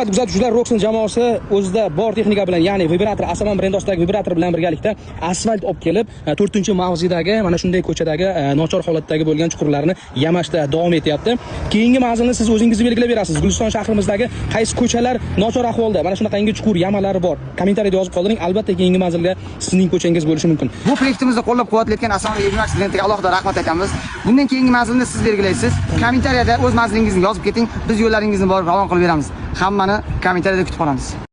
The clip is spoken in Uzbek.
Hurmatli kuzatuvchilar, Roxen jamoasi o'zida bor texnika bilan, ya'ni vibrator, Asaman brendi ostidagi vibrator bilan birgalikda asfalt olib kelib, 4-mavzedagi mana shunday ko'chadagi nochor holatdagi bo'lgan chuqurlarni yamashda davom etyapti. Keyingi manzilni siz o'zingiz belgilab berasiz. Guliston shahrimizdagi qaysi ko'chalar nochor ahvolda, mana shunaqangi chuqur yamalari bor. Kommentariyada yozib qoldiring. Albatta keyingi manzilga sizning ko'changiz bo'lishi mumkin. Bu proyektimizni qo'llab-quvvatlayotgan Asaman Evmax brendiga alohida rahmat aytamiz. Bundan keyingi manzilni siz belgilaysiz. Kommentariyada o'z manzilingizni yozib keting. Biz yo'llaringizni borib ravon qilib beramiz. Hammani kommentariyada kutib qolamiz.